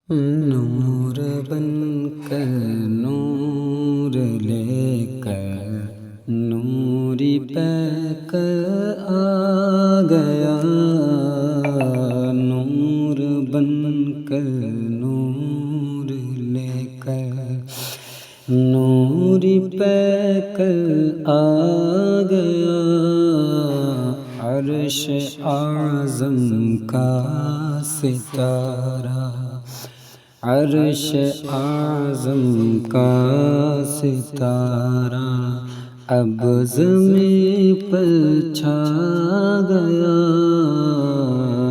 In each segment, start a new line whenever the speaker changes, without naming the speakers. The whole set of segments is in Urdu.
نور بن کر نور لے کر نوری پہ کر آ گیا، نور بن کر نور لے کر نوری پہ کر آ گیا، عرش اعظم کا ستارہ، عرش اعظم کا ستارہ اب زمین پر چھا گیا،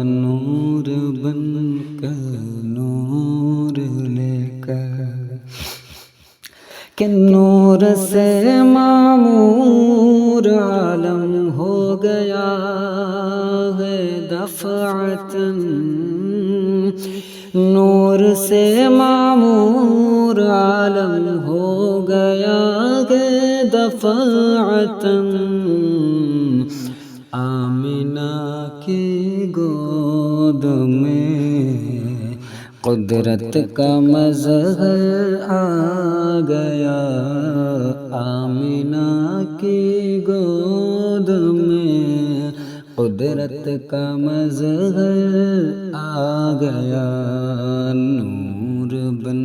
نور بن کر نور لے کر، کہ نور سے معمور عالم ہو گیا ہے دفعتاً، نور سے معمور عالم ہو گیا ہے دفعتاً، آمنہ کی گود میں قدرت کا مظہر آ گیا، آمنہ کی گود میں قدرت کا مظہر آ گیا، نور بن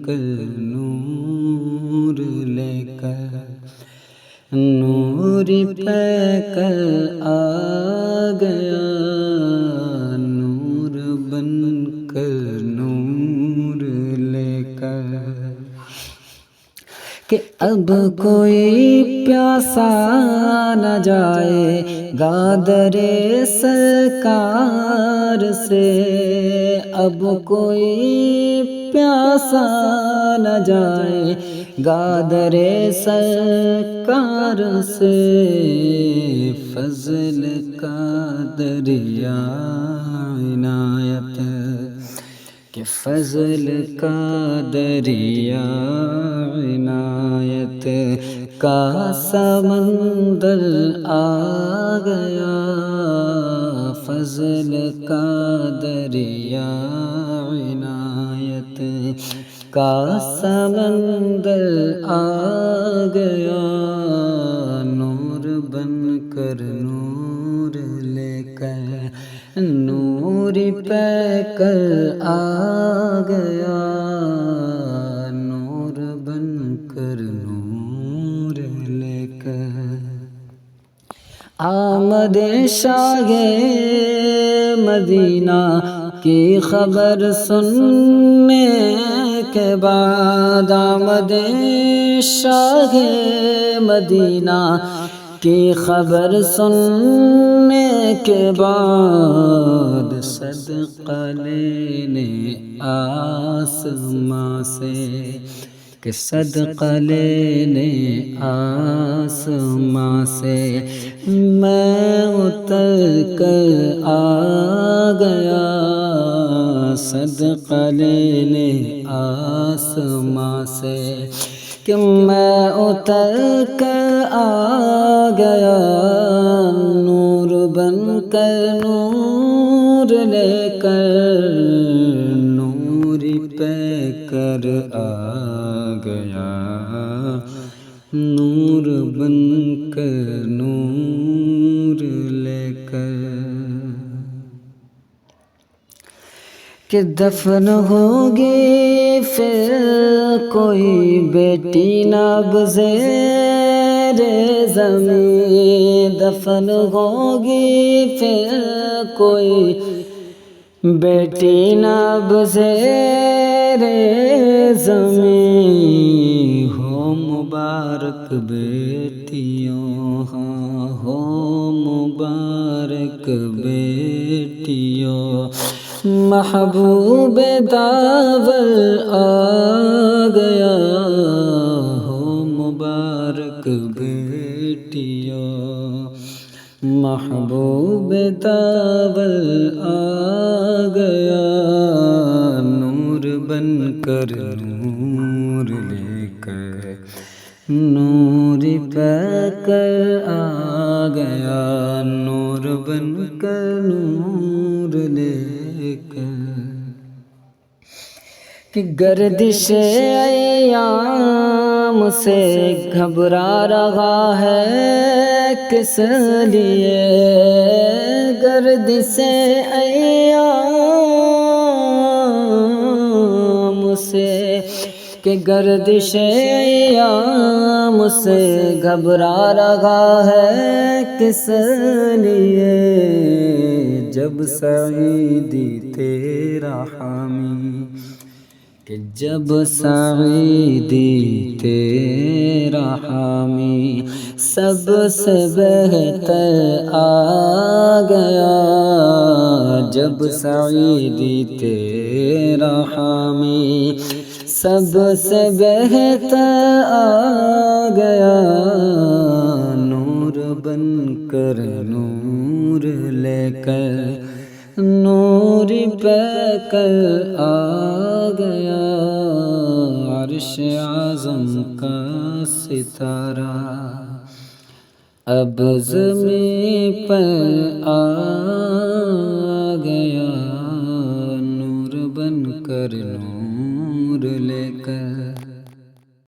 کر نور لے کر نور پہ کر آ گیا، نور بن کر نور لے کر، کہ اب کوئی پیاسا نہ جائے گا در سرکار سے، اب کوئی پیاسا نہ جائے گا در سرکار سے، فضل کا دریا عنایت، کہ فضل کا دریا عنایت کا سمندر آ گیا، فضل کا دریا عنایت کا سمندر آ گیا، نور بن کر نور لے کر نور پہ کر آ گیا، نور بن کر نور لے کر، آمد شاہ مدینہ کی خبر سننے کے بعد، آمد شاہ مدینہ کی خبر سننے کے بعد، صدقہ لینے آسماں سے، کہ صدقہ لینے آسماں سے میں اتر کر آ گیا، صدقہ لینے آسماں سے، کہ میں اتر کر آ گیا، نور بن کر نور لے کر نور پہ کر آ گیا، نور بن کر نور لے کر، کہ دفن ہوگی پھر کوئی بیٹی ناب زیر زمین، دفن ہوگی پھر کوئی بیٹی ناب زیر زمین، ہو مبارک بیٹیوں، ہاں ہو مبارک بیٹیوں، محبوب داور آ گیا، ہو مبارک بیٹیوں، محبوب داور آ گیا، نور بن کر نور لے کر نور پہ کر آ گیا، نور بن کر نور لے کر، کہ گردش ایام سے گھبرا رہا ہے کس لیے، گردش ایام سے کہ گردش ایام سے گھبرا رہا ہے کس لیے، جب سعیدی تیرا حامی، کہ جب سعیدی تیرا حامی سب سے بہتر آ گیا، جب سعیدی تیرا حامی سب سے بہتر آ گیا، نور بن کر نور لے کر نور پہ کر آ گیا، عرش اعظم کا ستارہ اب زمین پر آ گیا، نور بن کر نور لے کر